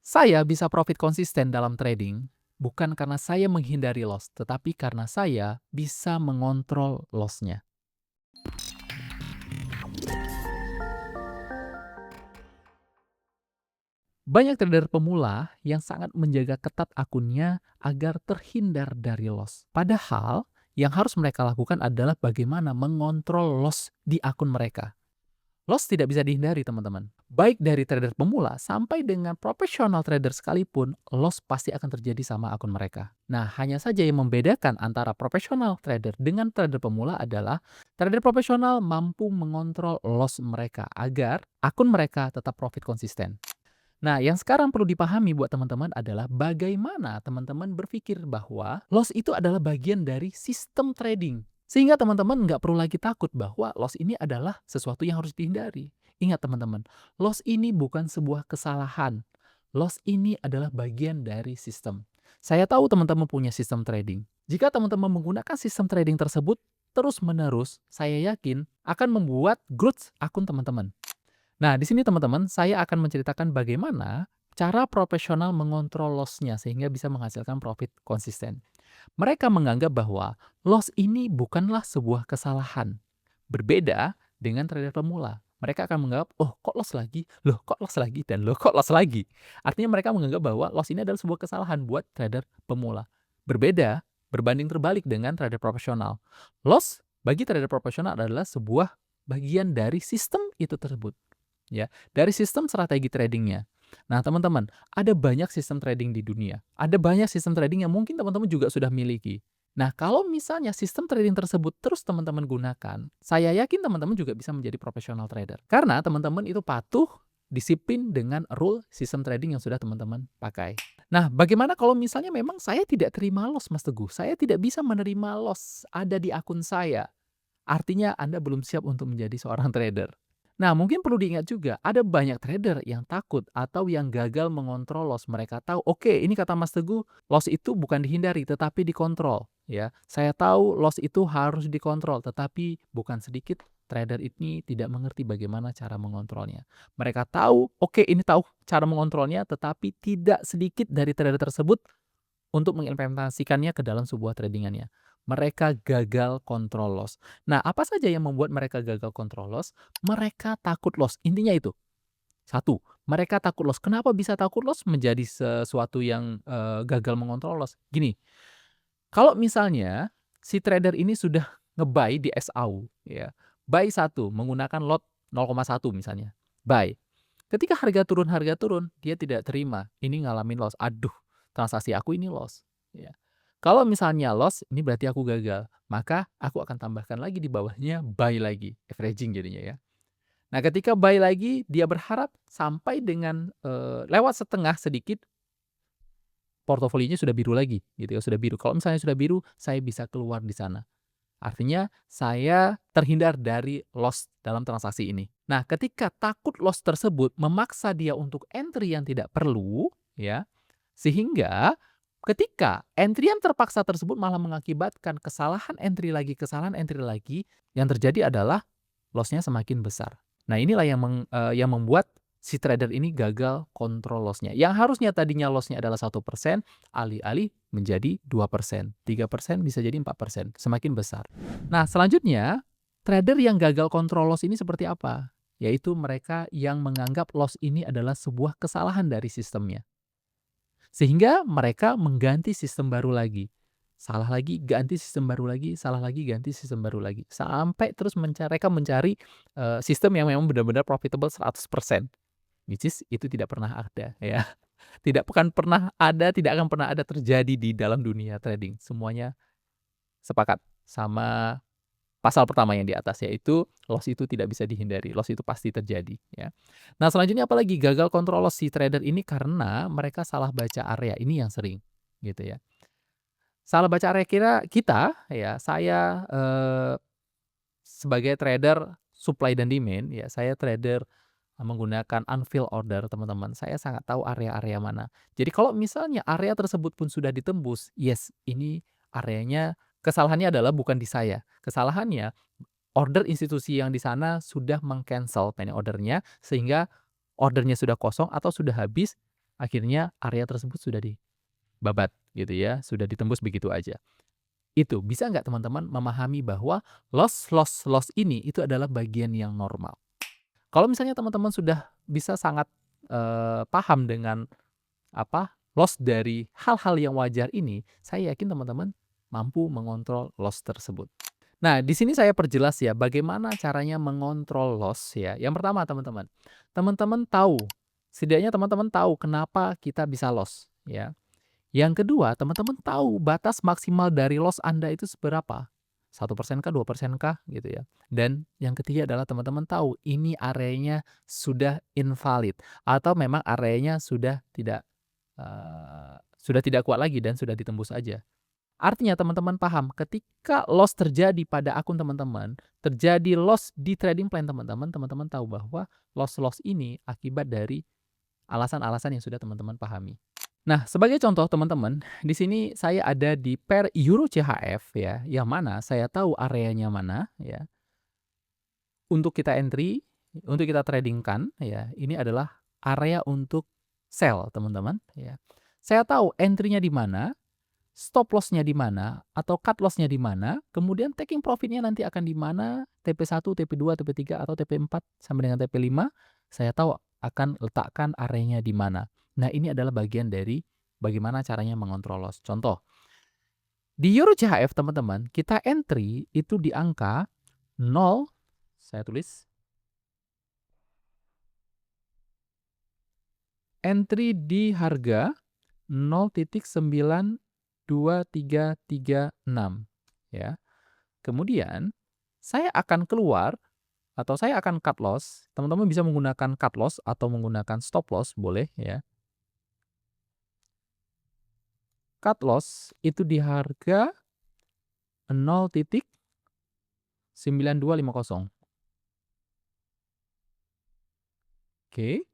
Saya bisa profit konsisten dalam trading bukan karena saya menghindari loss, tetapi karena saya bisa mengontrol loss-nya. Banyak trader pemula yang sangat menjaga ketat akunnya agar terhindar dari loss. Padahal yang harus mereka lakukan adalah bagaimana mengontrol loss di akun mereka. Loss tidak bisa dihindari, teman-teman. Baik dari trader pemula sampai dengan profesional trader sekalipun, loss pasti akan terjadi sama akun mereka. Nah, hanya saja yang membedakan antara profesional trader dengan trader pemula adalah trader profesional mampu mengontrol loss mereka agar akun mereka tetap profit konsisten. Nah, yang sekarang perlu dipahami buat teman-teman adalah bagaimana teman-teman berpikir bahwa loss itu adalah bagian dari sistem trading. Sehingga teman-teman nggak perlu lagi takut bahwa loss ini adalah sesuatu yang harus dihindari. Ingat teman-teman, loss ini bukan sebuah kesalahan. Loss ini adalah bagian dari sistem. Saya tahu teman-teman punya sistem trading. Jika teman-teman menggunakan sistem trading tersebut terus-menerus, saya yakin akan membuat growth akun teman-teman. Nah, di sini teman-teman, saya akan menceritakan bagaimana cara profesional mengontrol loss-nya sehingga bisa menghasilkan profit konsisten. Mereka menganggap bahwa loss ini bukanlah sebuah kesalahan. Berbeda dengan trader pemula. Mereka akan menganggap, oh kok loss lagi, loh kok loss lagi, dan loh kok loss lagi. Artinya mereka menganggap bahwa loss ini adalah sebuah kesalahan buat trader pemula. Berbeda, berbanding terbalik dengan trader profesional. Loss bagi trader profesional adalah sebuah bagian dari sistem itu tersebut. Ya, dari sistem strategi tradingnya. Nah, teman-teman, ada banyak sistem trading di dunia. Ada banyak sistem trading yang mungkin teman-teman juga sudah miliki. Nah, kalau misalnya sistem trading tersebut terus teman-teman gunakan, saya yakin teman-teman juga bisa menjadi profesional trader. Karena teman-teman itu patuh, disiplin dengan rule sistem trading yang sudah teman-teman pakai. Nah, bagaimana kalau misalnya memang saya tidak terima loss, Mas Teguh? Saya tidak bisa menerima loss ada di akun saya. Artinya Anda belum siap untuk menjadi seorang trader. Nah, mungkin perlu diingat juga, ada banyak trader yang takut atau yang gagal mengontrol loss. Mereka tahu, oke, ini kata Mas Teguh, loss itu bukan dihindari, tetapi dikontrol. Ya, saya tahu loss itu harus dikontrol, tetapi bukan sedikit trader ini tidak mengerti bagaimana cara mengontrolnya. Mereka tahu, oke, ini tahu cara mengontrolnya, tetapi tidak sedikit dari trader tersebut untuk mengimplementasikannya ke dalam sebuah tradingannya. Mereka gagal kontrol loss. Nah, apa saja yang membuat mereka gagal kontrol loss? Mereka takut loss. Intinya itu. Satu, mereka takut loss. Kenapa bisa takut loss menjadi sesuatu yang gagal mengontrol loss? Gini, kalau misalnya si trader ini sudah nge-buy di SAU, ya, buy 1 menggunakan lot 0,1 misalnya, buy. Ketika harga turun, dia tidak terima, ini ngalamin loss. Aduh, transaksi aku ini loss. Ya. Kalau misalnya loss, ini berarti aku gagal. Maka aku akan tambahkan lagi di bawahnya buy lagi, averaging jadinya ya. Nah, ketika buy lagi, dia berharap sampai dengan lewat setengah sedikit, portofolionya sudah biru lagi, gitu ya, sudah biru. Kalau misalnya sudah biru, saya bisa keluar di sana. Artinya saya terhindar dari loss dalam transaksi ini. Nah, ketika takut loss tersebut memaksa dia untuk entry yang tidak perlu, ya, sehingga ketika entry yang terpaksa tersebut malah mengakibatkan kesalahan entry lagi, yang terjadi adalah loss-nya semakin besar. Nah, inilah yang membuat si trader ini gagal kontrol loss-nya. Yang harusnya tadinya loss-nya adalah 1%, alih-alih menjadi 2%, 3%, bisa jadi 4%, semakin besar. Nah, selanjutnya, trader yang gagal kontrol loss ini seperti apa? Yaitu mereka yang menganggap loss ini adalah sebuah kesalahan dari sistemnya. Sehingga mereka mengganti sistem baru lagi. Salah lagi, ganti sistem baru lagi, salah lagi, ganti sistem baru lagi. Sampai terus mereka mencari sistem yang memang benar-benar profitable 100%. Which is itu tidak pernah ada ya. Tidak akan pernah ada, tidak akan pernah ada terjadi di dalam dunia trading. Semuanya sepakat sama pasal pertama yang di atas, yaitu loss itu tidak bisa dihindari, loss itu pasti terjadi ya. Nah, selanjutnya apalagi gagal kontrol loss si trader ini karena mereka salah baca area, ini yang sering gitu ya. Salah baca area kita ya, saya sebagai trader supply dan demand ya, saya trader menggunakan unfill order teman-teman, saya sangat tahu area-area mana. Jadi kalau misalnya area tersebut pun sudah ditembus, yes, ini areanya kesalahannya adalah bukan di saya. Kesalahannya order institusi yang di sana sudah meng-cancel pending order-nya, sehingga ordernya sudah kosong atau sudah habis, akhirnya area tersebut sudah dibabat gitu ya, sudah ditembus begitu aja. Itu, bisa nggak teman-teman memahami bahwa loss ini itu adalah bagian yang normal. Kalau misalnya teman-teman sudah bisa sangat, paham dengan loss dari hal-hal yang wajar ini, saya yakin teman-teman mampu mengontrol loss tersebut. Nah, di sini saya perjelas ya, bagaimana caranya mengontrol loss ya. Yang pertama teman-teman, teman-teman tahu, setidaknya teman-teman tahu kenapa kita bisa loss ya. Yang kedua, teman-teman tahu batas maksimal dari loss Anda itu seberapa. 1% kah, 2% kah, gitu ya. Dan yang ketiga adalah teman-teman tahu ini areanya sudah invalid atau memang areanya sudah tidak kuat lagi dan sudah ditembus aja. Artinya teman-teman paham, ketika loss terjadi pada akun teman-teman, terjadi loss di trading plan teman-teman, teman-teman tahu bahwa loss-loss ini akibat dari alasan-alasan yang sudah teman-teman pahami. Nah, sebagai contoh teman-teman, di sini saya ada di pair Euro CHF ya, yang mana saya tahu areanya mana ya. Untuk kita entry, untuk kita tradingkan ya, ini adalah area untuk sell teman-teman ya. Saya tahu entry-nya di mana, stop loss-nya di mana, atau cut loss-nya di mana, kemudian taking profit-nya nanti akan di mana, TP1, TP2, TP3, atau TP4 sampai dengan TP5, saya tahu akan letakkan areanya di mana. Nah, ini adalah bagian dari bagaimana caranya mengontrol loss. Contoh, di Euro CHF teman-teman, kita entry itu di angka 0, saya tulis, entry di harga 0.92336 ya. Kemudian saya akan keluar atau saya akan cut loss. Teman-teman bisa menggunakan cut loss atau menggunakan stop loss boleh ya. Cut loss itu di harga 0.9250. Oke.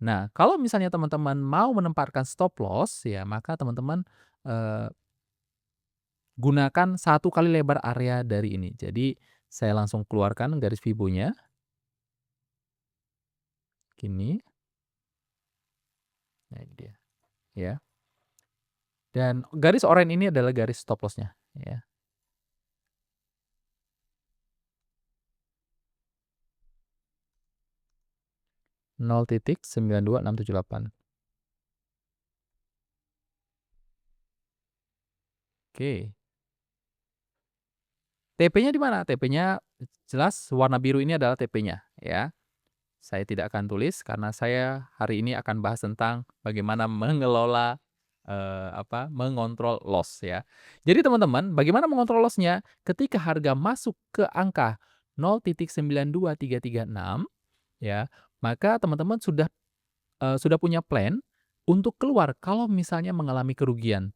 Nah, kalau misalnya teman-teman mau menempatkan stop loss ya, maka teman-teman eh, gunakan 1 kali lebar area dari ini. Jadi saya langsung keluarkan garis Fibo-nya. Gini. Nah, ini dia. Ya. Dan garis oranye ini adalah garis stop loss-nya ya. Nol titik 92678. Oke. TP-nya di mana? TP-nya jelas warna biru ini adalah TP-nya ya. Saya tidak akan tulis karena saya hari ini akan bahas tentang bagaimana mengelola mengontrol loss ya. Jadi teman-teman, bagaimana mengontrol loss-nya? Ketika harga masuk ke angka 0.92336 ya, maka teman-teman sudah punya plan untuk keluar kalau misalnya mengalami kerugian.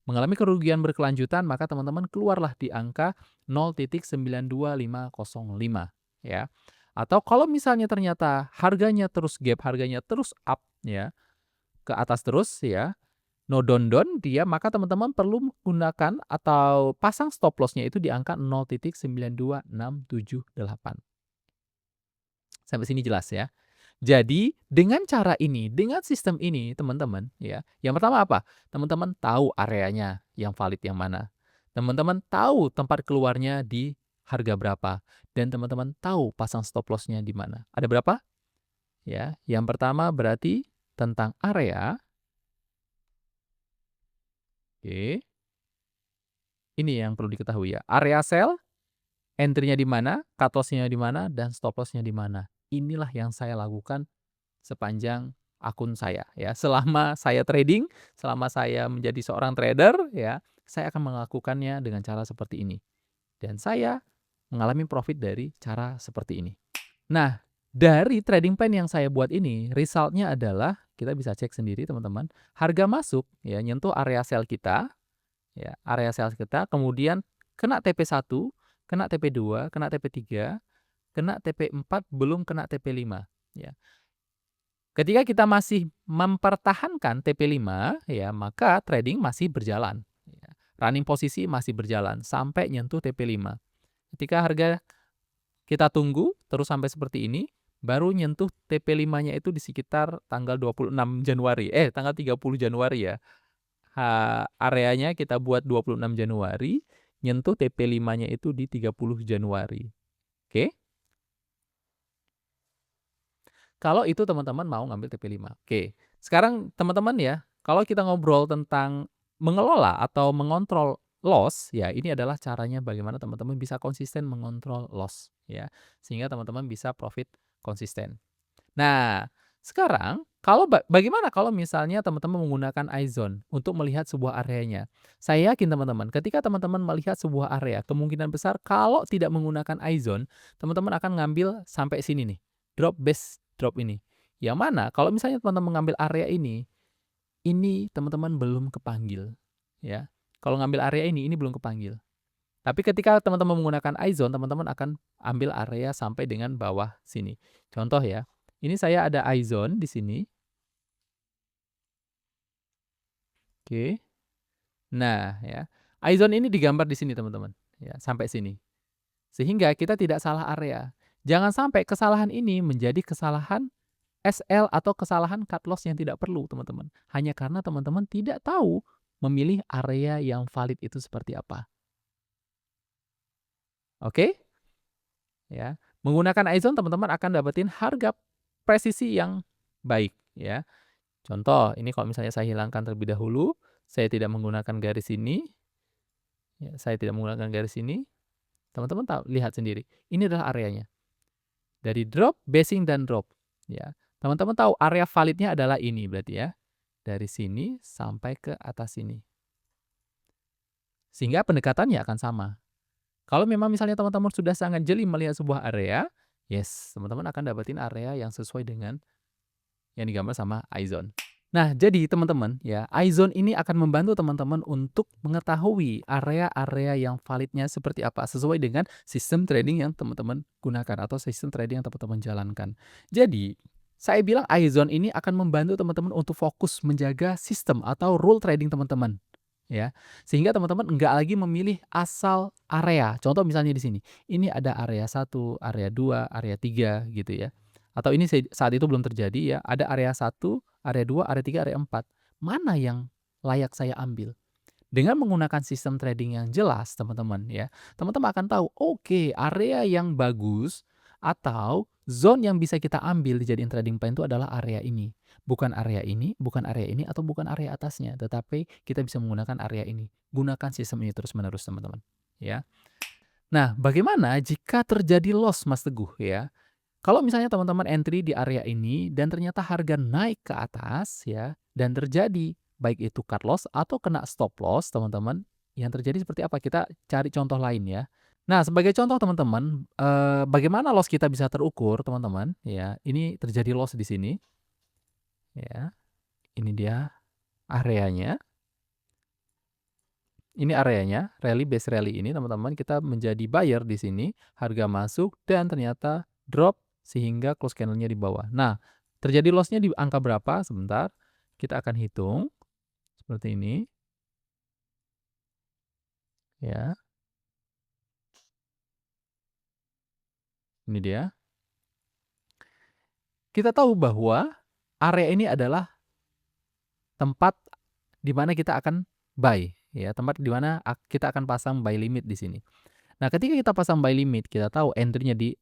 Mengalami kerugian berkelanjutan, maka teman-teman keluarlah di angka 0.92505 ya. Atau kalau misalnya ternyata harganya terus gap, harganya terus up ya, ke atas terus ya, no down dia, maka teman-teman perlu menggunakan atau pasang stop loss-nya itu di angka 0.92678. Sampai sini jelas ya. Jadi, dengan cara ini, dengan sistem ini, teman-teman, ya, yang pertama apa? Teman-teman tahu areanya yang valid yang mana. Teman-teman tahu tempat keluarnya di harga berapa. Dan teman-teman tahu pasang stop loss-nya di mana. Ada berapa? Ya, yang pertama berarti tentang area. Oke. Ini yang perlu diketahui ya. Area sell, entry-nya di mana, cut loss-nya di mana, dan stop loss-nya di mana. Inilah yang saya lakukan sepanjang akun saya ya. Selama saya trading, selama saya menjadi seorang trader ya, saya akan melakukannya dengan cara seperti ini. Dan saya mengalami profit dari cara seperti ini. Nah, dari trading plan yang saya buat ini, result-nya adalah kita bisa cek sendiri teman-teman. Harga masuk ya, nyentuh area sell kita ya, area sell kita, kemudian kena TP1, kena TP2, kena TP3, kena TP4, belum kena TP5 ya. Ketika kita masih mempertahankan TP5 ya, maka trading masih berjalan ya. Running posisi masih berjalan sampai nyentuh TP5. Ketika harga kita tunggu terus sampai seperti ini, baru nyentuh TP5-nya itu di sekitar tanggal 26 Januari, tanggal 30 Januari ya. Areanya kita buat 26 Januari, nyentuh TP5-nya itu di 30 Januari. Oke? Kalau itu teman-teman mau ngambil TP5. Oke. Sekarang teman-teman ya, kalau kita ngobrol tentang mengelola atau mengontrol loss, ya ini adalah caranya bagaimana teman-teman bisa konsisten mengontrol loss ya. Sehingga teman-teman bisa profit konsisten. Nah, sekarang kalau bagaimana kalau misalnya teman-teman menggunakan iZone untuk melihat sebuah areanya? Saya yakin teman-teman, ketika teman-teman melihat sebuah area, kemungkinan besar kalau tidak menggunakan iZone, teman-teman akan ngambil sampai sini nih, drop base drop ini. Yang mana kalau misalnya teman-teman mengambil area ini teman-teman belum kepanggil, ya. Kalau ngambil area ini belum kepanggil. Tapi ketika teman-teman menggunakan iZone, teman-teman akan ambil area sampai dengan bawah sini. Contoh ya, ini saya ada iZone di sini. Oke. Nah, ya. iZone ini digambar di sini, teman-teman. Ya, sampai sini. Sehingga kita tidak salah area. Jangan sampai kesalahan ini menjadi kesalahan SL atau kesalahan cut loss yang tidak perlu, teman-teman. Hanya karena teman-teman tidak tahu memilih area yang valid itu seperti apa. Oke? Ya. Menggunakan iZone teman-teman akan dapetin harga presisi yang baik ya. Contoh, ini kalau misalnya saya hilangkan terlebih dahulu, saya tidak menggunakan garis ini, ya, saya tidak menggunakan garis ini, teman-teman tahu, lihat sendiri. Ini adalah areanya. Dari drop, basing dan drop, ya. Teman-teman tahu area validnya adalah ini berarti ya. Dari sini sampai ke atas sini. Sehingga pendekatannya akan sama. Kalau memang misalnya teman-teman sudah sangat jeli melihat sebuah area, yes, teman-teman akan dapetin area yang sesuai dengan yang digambar sama iZone. Nah, jadi teman-teman ya, iZone ini akan membantu teman-teman untuk mengetahui area-area yang validnya seperti apa, sesuai dengan sistem trading yang teman-teman gunakan atau sistem trading yang teman-teman jalankan. Jadi, saya bilang iZone ini akan membantu teman-teman untuk fokus menjaga sistem atau rule trading teman-teman. Ya, sehingga teman-teman enggak lagi memilih asal area. Contoh misalnya di sini, ini ada area 1, area 2, area 3 gitu ya. Atau ini saat itu belum terjadi ya, ada area 1, area 2, area 3, area 4. Mana yang layak saya ambil? Dengan menggunakan sistem trading yang jelas teman-teman ya, teman-teman akan tahu, oke, area yang bagus atau zone yang bisa kita ambil dijadiin trading plan itu adalah area ini. Bukan area ini, bukan area ini, atau bukan area atasnya, tetapi kita bisa menggunakan area ini. Gunakan sistem ini terus-menerus teman-teman, ya. Nah, bagaimana jika terjadi loss Mas Teguh ya? Kalau misalnya teman-teman entry di area ini dan ternyata harga naik ke atas ya, dan terjadi baik itu cut loss atau kena stop loss teman-teman, yang terjadi seperti apa? Kita cari contoh lain ya. Nah, sebagai contoh teman-teman, bagaimana loss kita bisa terukur teman-teman ya, ini terjadi loss di sini ya, ini dia areanya. Ini areanya, rally base rally ini teman-teman, kita menjadi buyer di sini, harga masuk dan ternyata drop sehingga close candle-nya di bawah. Nah, terjadi loss-nya di angka berapa? Sebentar, kita akan hitung seperti ini. Ya, ini dia. Kita tahu bahwa area ini adalah tempat di mana kita akan buy, ya, tempat di mana kita akan pasang buy limit di sini. Nah, ketika kita pasang buy limit, kita tahu entry-nya di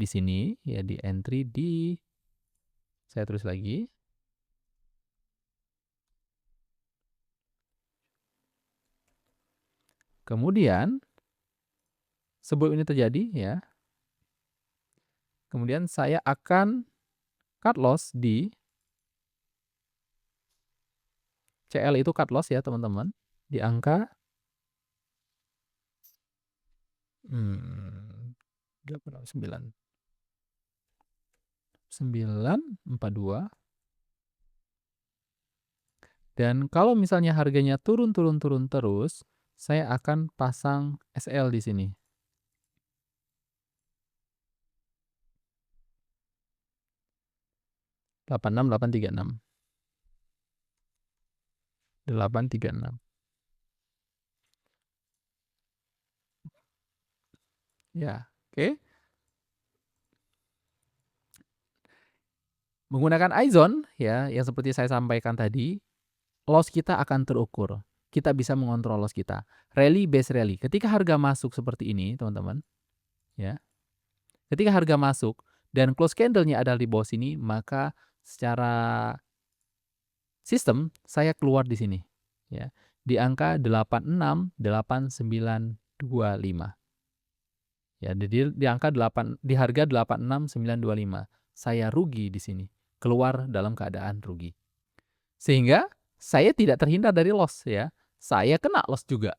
sini, ya, di entry di, saya tulis lagi. Kemudian sebelum ini terjadi ya, kemudian saya akan cut loss di CL itu cut loss ya teman-teman, di angka 9, 942. Dan kalau misalnya harganya turun terus, saya akan pasang SL di sini. 86836. 836. Ya, oke. Menggunakan iZone ya, yang seperti saya sampaikan tadi, loss kita akan terukur. Kita bisa mengontrol loss kita. Rally based rally. Ketika harga masuk seperti ini, teman-teman, ya. Ketika harga masuk dan close candle-nya adalah di bawah sini, maka secara sistem saya keluar di sini, ya. Di angka 868925. Ya, di angka 8 di harga 86.925. Saya rugi di sini, keluar dalam keadaan rugi. Sehingga saya tidak terhindar dari loss ya. Saya kena loss juga.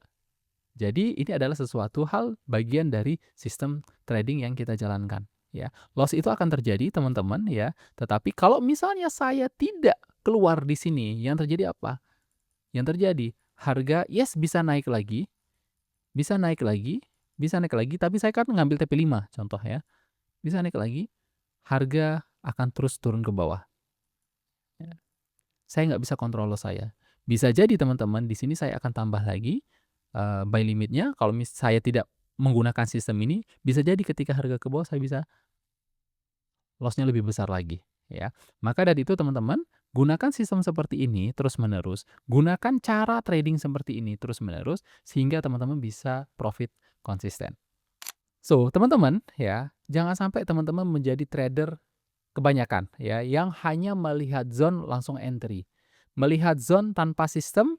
Jadi ini adalah sesuatu hal bagian dari sistem trading yang kita jalankan ya. Loss itu akan terjadi teman-teman ya, tetapi kalau misalnya saya tidak keluar di sini, yang terjadi apa? Yang terjadi harga yes bisa naik lagi, bisa naik lagi, bisa naik lagi, tapi saya kan ngambil TP5 contoh ya. Bisa naik lagi, harga akan terus turun ke bawah. Ya. Saya nggak bisa kontrol loss saya. Bisa jadi teman-teman di sini saya akan tambah lagi buy limitnya. Kalau saya tidak menggunakan sistem ini, bisa jadi ketika harga ke bawah saya bisa loss-nya lebih besar lagi ya. Maka dari itu teman-teman, gunakan sistem seperti ini terus-menerus, gunakan cara trading seperti ini terus-menerus sehingga teman-teman bisa profit konsisten. So, teman-teman ya, jangan sampai teman-teman menjadi trader kebanyakan ya, yang hanya melihat zone langsung entry. Melihat zone tanpa sistem,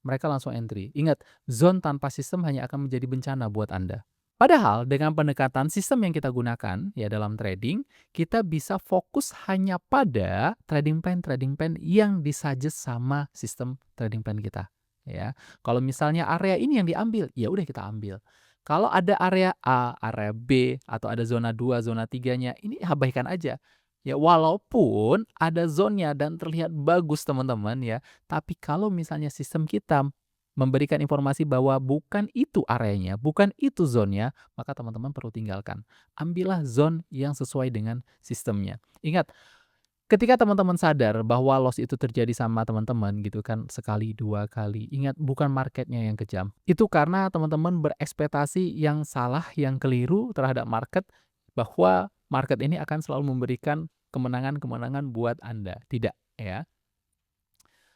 mereka langsung entry. Ingat, zone tanpa sistem hanya akan menjadi bencana buat Anda. Padahal dengan pendekatan sistem yang kita gunakan ya dalam trading, kita bisa fokus hanya pada trading plan yang disuggest sama sistem trading plan kita. Ya, kalau misalnya area ini yang diambil, ya udah kita ambil. Kalau ada area A, area B, atau ada zona 2, zona 3-nya, ini abaikan aja. Ya, walaupun ada zone-nya dan terlihat bagus teman-teman ya, tapi kalau misalnya sistem kita memberikan informasi bahwa bukan itu areanya, bukan itu zone-nya, maka teman-teman perlu tinggalkan. Ambillah zone yang sesuai dengan sistemnya. Ingat, ketika teman-teman sadar bahwa loss itu terjadi sama teman-teman gitu kan, sekali, 2 kali, ingat bukan marketnya yang kejam. Itu karena teman-teman berekspektasi yang salah, yang keliru terhadap market, bahwa market ini akan selalu memberikan kemenangan-kemenangan buat Anda. Tidak, ya.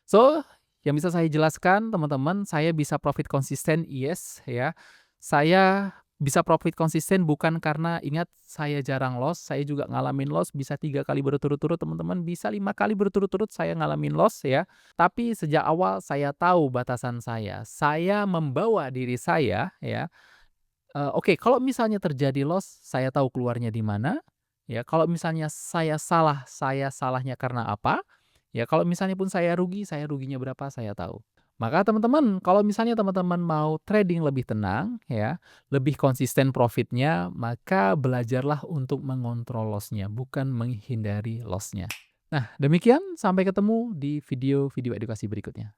So, yang bisa saya jelaskan teman-teman, saya bisa profit konsisten, yes ya. Saya bisa profit konsisten bukan karena ingat saya jarang loss, saya juga ngalamin loss bisa 3 kali berturut-turut teman-teman, bisa 5 kali berturut-turut saya ngalamin loss ya. Tapi sejak awal saya tahu batasan saya. Saya membawa diri saya ya, oke kalau misalnya terjadi loss, saya tahu keluarnya di mana, ya. Kalau misalnya saya salah, saya salahnya karena apa, ya kalau misalnya pun saya ruginya berapa saya tahu. Maka teman-teman, kalau misalnya teman-teman mau trading lebih tenang ya, lebih konsisten profitnya, maka belajarlah untuk mengontrol loss-nya, bukan menghindari loss-nya. Nah, demikian sampai ketemu di video-video edukasi berikutnya.